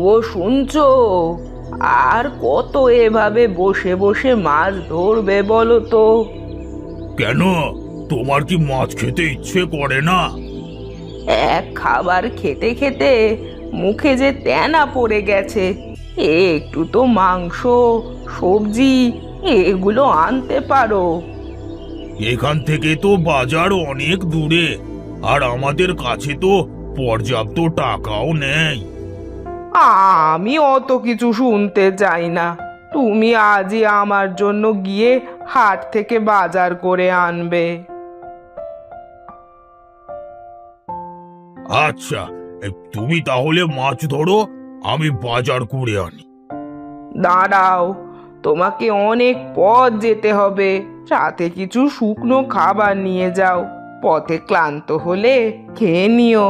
ও শুনছো? আর কত এভাবে বসে বসে মাছ ধরবে বলো তো? কেন, তোমার কি মাছ খেতে ইচ্ছে করে না? এক খাবার খেতে খেতে মুখে যে তেনা পড়ে গেছে। একটু তো মাংস, সবজি এগুলো আনতে পারো। এখান থেকে তো বাজার অনেক দূরে, আর আমাদের কাছে তো পর্যাপ্ত টাকাও নেই। আমি অত কিছু শুনতে চাই না। তুমি আজই আমার জন্য গিয়ে হাট থেকে বাজার করে আনবে। আচ্ছা, তুমি তাহলে মাছ ধরো, আমি বাজার করে আনি। দাঁড়াও, তোমাকে অনেক পথ যেতে হবে। সাথে কিছু শুকনো খাবার নিয়ে যাও, পথে ক্লান্ত হলে খেয়ে নিও।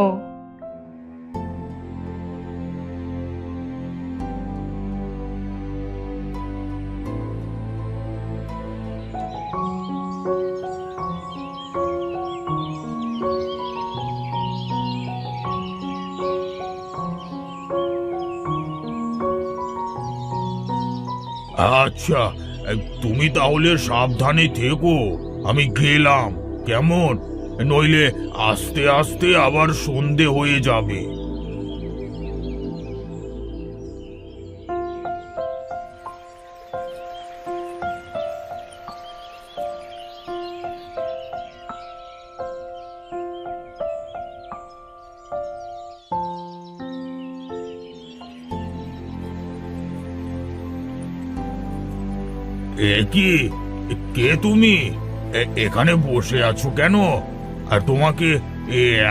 আচ্ছা, তুমি তাহলে সাবধানে থেকো, আমি গেলাম কেমন? নইলে আস্তে আস্তে আবার সন্ধে হয়ে যাবে। কি, কে তুমি? এখানে বসে আছো কেন? আর তোমাকে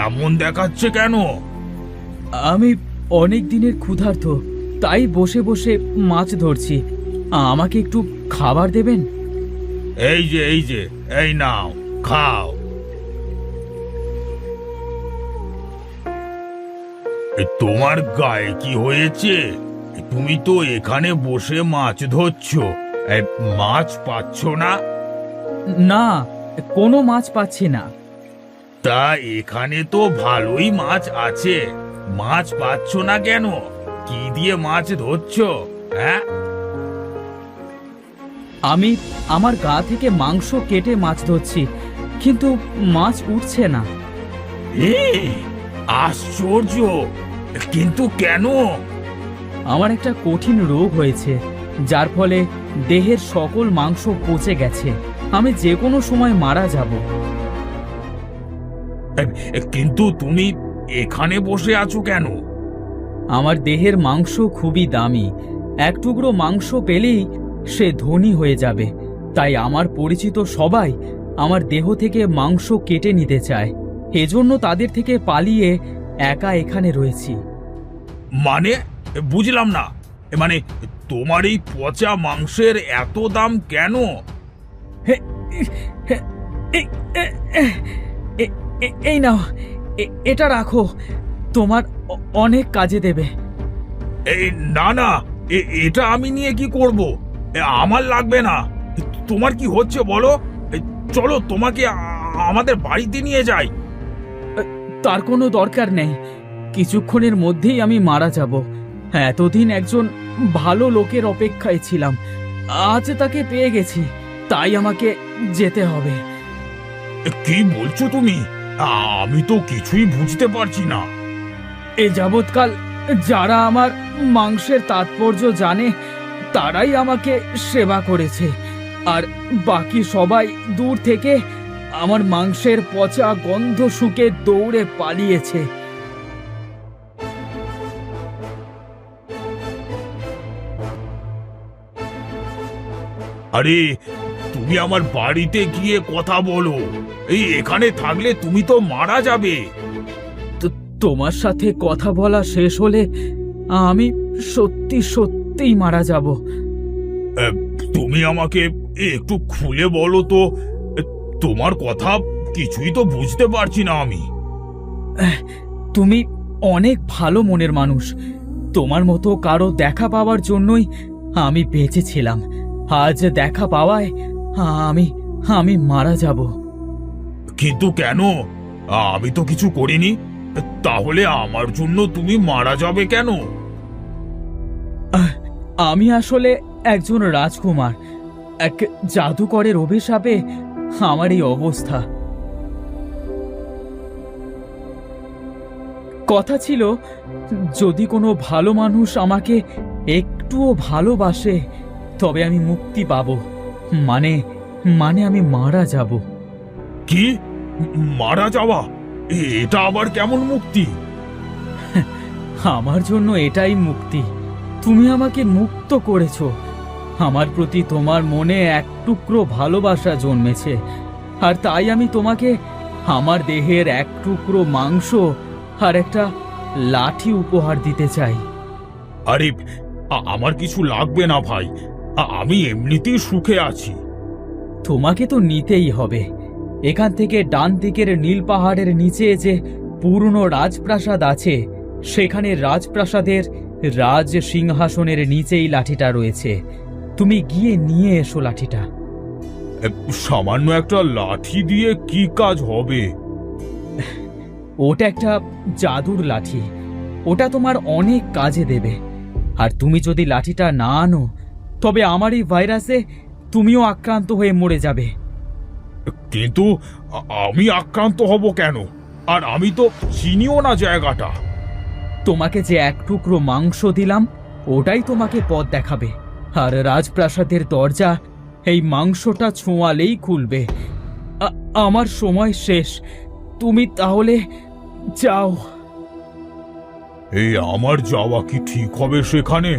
এমন দেখাচ্ছে কেন? আমি অনেক দিনের ক্ষুধার্ত, তাই বসে বসে মাছ ধরছি। আমাকে একটু খাবার দেবেন? এই যে এই নাও, খাও। তোমার গায়ে কি হয়েছে? তুমি তো এখানে বসে মাছ ধরছো, মাছ পাচ্ছ না? না, কোনো মাছ পাচ্ছি না। তা এখানে তো ভালোই মাছ আছে, মাছ পাচ্ছ না কেন? কি দিয়ে মাছ ধরছো? হ্যাঁ, আমি আমার গা থেকে মাংস কেটে মাছ ধরছি, কিন্তু মাছ উঠছে না। আশ্চর্য! কিন্তু কেন? আমার একটা কঠিন রোগ হয়েছে, যার ফলে দেহের সকল মাংস পচে গেছে। আমি যে কোনো সময় মারা যাব। কিন্তু তুমি এখানে বসে আছো কেন? আমার দেহের মাংস খুবই দামি, এক টুকরো মাংস পেলেই সে ধনী হয়ে যাবে। তাই আমার পরিচিত সবাই আমার দেহ থেকে মাংস কেটে নিতে চায়। এজন্য তাদের থেকে পালিয়ে একা এখানে রয়েছি। মানে, বুঝলাম না। মানে, তোমার এই পচা মাংসের এত দাম কেন? এই নাও, এটা রাখো, তোমার অনেক কাজে দেবে। এই না না, এটা আমি নিয়ে কি করব? আমার লাগবে না। তোমার কি হচ্ছে বলো? চলো, তোমাকে আমাদের বাড়িতে নিয়ে যাই। তার কোনো দরকার নেই, কিছুক্ষণের মধ্যেই আমি মারা যাব। এতদিন একজন ভালো লোকের অপেক্ষায় ছিলাম, আজ তাকে পেয়ে গেছি, তাই আমাকে যেতে হবে। কি বলছো তুমি? আমি তো কিছুই বুঝতে পারছি না। এ যাবৎকাল যারা আমার মাংসের তাৎপর্য জানে তারাই আমাকে সেবা করেছে, আর বাকি সবাই দূর থেকে আমার মাংসের পচা গন্ধ শুকে দৌড়ে পালিয়েছে। আরে, তুমি আমার বাড়িতে গিয়ে কথা বলো। এখানে থাকলে তুমি তো মারা যাবে। তোমার সাথে কথা বলা শেষ হলে আমি সত্যি সত্যিই মারা যাব। তুমি আমাকে একটু খুলে বলো তো, তোমার কথা কিছুই তো বুঝতে পারছি না আমি। তুমি অনেক ভালো মনের মানুষ, তোমার মতো কারো দেখা পাওয়ার জন্যই আমি বেঁচে ছিলাম। আজ দেখা পাওয়ায় আমি মারা যাব। কিন্তু কেন? আমি তো কিছু করিনি। তাহলে আমার জন্য তুমি মারা যাবে কেন? আমি আসলে একজন রাজকুমার। এক জাদুকরের অভিশাপে আমার এই অবস্থা। কথা ছিল, যদি কোনো ভালো মানুষ আমাকে একটুও ভালোবাসে তবে আমি মুক্তি পাবো। মানে মানে আমি মারা যাব। কি? মারা যাওয়া? এটা আবার কেমন মুক্তি? আমার জন্য এটাই মুক্তি। তুমি আমাকে মুক্ত করেছো। আমার প্রতি তোমার মনে এক টুকরো ভালোবাসা জন্মেছে, আর তাই আমি তোমাকে আমার দেহের এক টুকরো মাংস আর একটা লাঠি উপহার দিতে চাই। আরে, আমার কিছু লাগবে না ভাই। আমি এমনিতেই সুখে আছি। তোমাকে তো নিতেই হবে। এখান থেকে ডান দিকের নীল পাহাড়ের নিচে যে পুরনো রাজপ্রাসাদ আছে, সেখানে রাজপ্রাসাদের রাজ সিংহাসনের নিচেই লাঠিটা রয়েছে। তুমি গিয়ে নিয়ে এসো লাঠিটা। সামান্য একটা লাঠি দিয়ে কি কাজ হবে? ওটা একটা জাদুর লাঠি। ওটা তোমার অনেক কাজে দেবে। আর তুমি যদি লাঠিটা না আনো তবে আমার এই ভাইরাসে তুমিও আক্রান্ত হয়ে মরে যাবে। কিন্তু আমি আক্রান্ত হব কেন? আর আমি তো চিনিও না জায়গাটা। তোমাকে যে এক টুকরো মাংস দিলাম ওটাই তোমাকে পথ দেখাবে। আর রাজপ্রাসাদের দরজা এই মাংসটা ছোঁয়ালেই খুলবে। আমার সময় শেষ। তুমি তাহলে যাও। এই আমার যাওয়া কি ঠিক হবে সেখানে?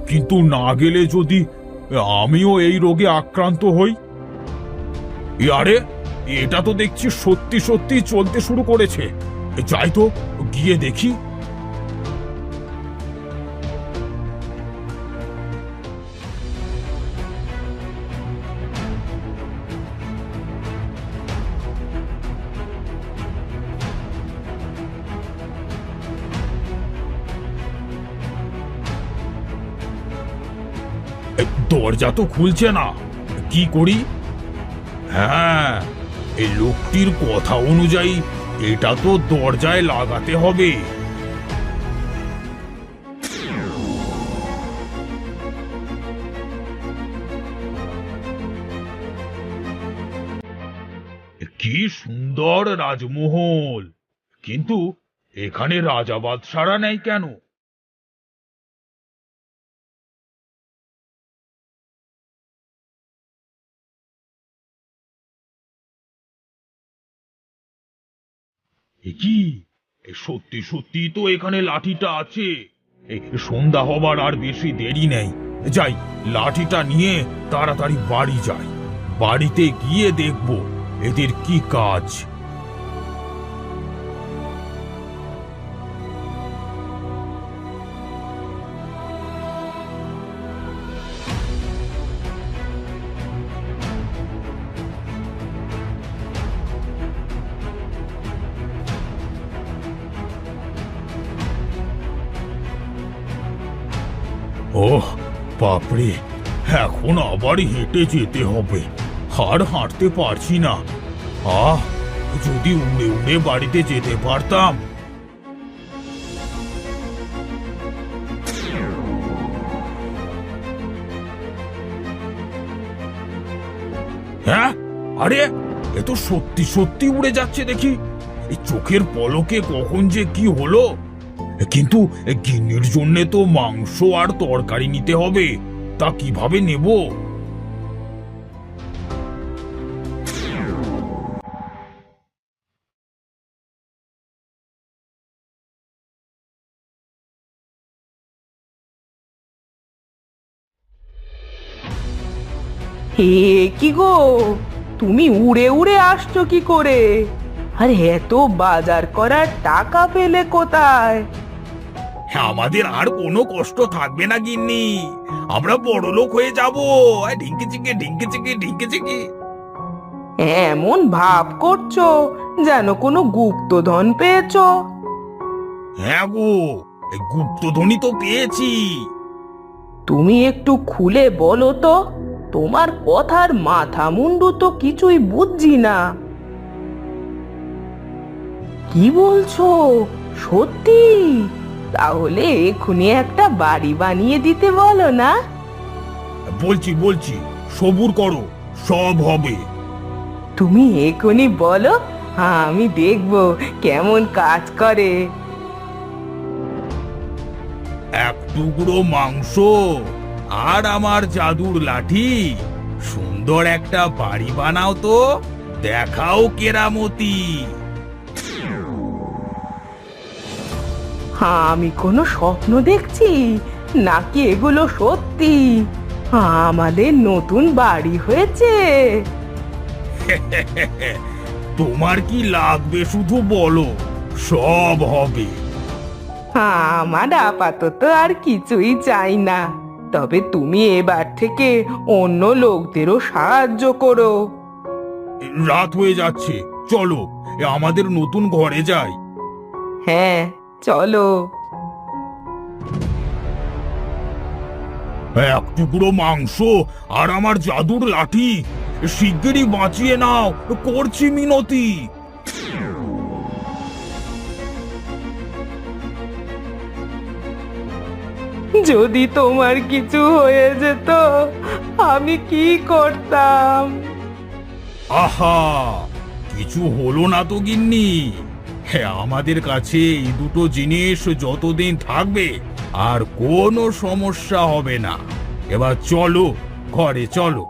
কিন্তু না গেলে যদি আমিও এই রোগে আক্রান্ত হই? আরে, এটা তো দেখছি সত্যি সত্যি চলতে শুরু করেছে। যাই তো, গিয়ে দেখি। দরজা তো খুলছে না, কি করি? হ্যাঁ, এই লোকটির কথা অনুযায়ী এটা তো দরজায় লাগাতে হবে। কি সুন্দর রাজমহল! কিন্তু এখানে রাজা বাদশারা নেই কেন? কি, সত্যি সত্যি তো এখানে লাঠিটা আছে। এই সন্ধ্যা হবার আর বেশি দেরি নেই। যাই, লাঠিটা নিয়ে তাড়াতাড়ি বাড়ি যাই। বাড়িতে গিয়ে দেখব এদের কি কাজ। ওহ বাপরে, এখন আবার হেঁটে যেতে হবে। আর হাঁটতে পারছি না। যদি উড়ে উড়ে বাড়িতে যেতে পারতাম। হ্যাঁ, আরে, এ তো সত্যি সত্যি উড়ে যাচ্ছে দেখি। এই চোখের পলকে কখন যে কি হলো। কিন্তু গিন্নির জন্য তো মাংস আর তরকারি নিতে হবে। তা কিভাবে নেব? হে, কি গো, তুমি উড়ে উড়ে আসছো কি করে? আর এত বাজার করার টাকা পেলে কোথায়? আমাদের আর কোনো কষ্ট থাকবে না গিন্নি। আমরা বড় লোক হয়ে যাবো। ঢিঙ্কি চিকে ঢিঙ্কি চিকে ঢিঙ্কি চিকে। এমন ভাব করছো যেন কোনো গুপ্তধন পেয়েছো। হ্যাঁ গো, গুপ্তধনী তো পেয়েছি। তুমি একটু খুলে বলো তো, তোমার কথার মাথা মুন্ডু তো কিছুই বুঝছি না। কি বলছো, সত্যি? তাহলে এক্ষুনি একটা বাড়ি বানিয়ে দিতে বলো না। বলছি বলছি, সবুর করো, সব হবে। তুমি এক্ষুনি বলো, আমি দেখবো কেমন কাজ করে। এক টুকরো মাংস আর আমার জাদুর লাঠি, সুন্দর একটা বাড়ি বানাও তো, দেখাও কেরামতি। আমি কোনো স্বপ্ন দেখছি নাকি এগুলো সত্যি? আমাদের নতুন বাড়ি হয়েছে। তোমার কি লাগবে শুধু বলো, সব হবে। আমার আপাতত আর কিছুই চাই না, তবে তুমি এবার থেকে অন্য লোকদেরও সাহায্য করো। রাত হয়ে যাচ্ছে, চলো আমাদের নতুন ঘরে যাই। হ্যাঁ, চলো। এক টুকরো মাংস আর আমার জাদুর লাঠি, শিগগিরই বাঁচিয়ে নাও, করছি মিনতি। যদি তোমার কিছু হয়ে যেত, আমি কি করতাম? আহা, কিছু হলো না তো গিন্নি। হ্যাঁ, আমাদের কাছে এই দুটো জিনিস যতদিন থাকবে আর কোনো সমস্যা হবে না। এবার চলো, ঘরে চলো।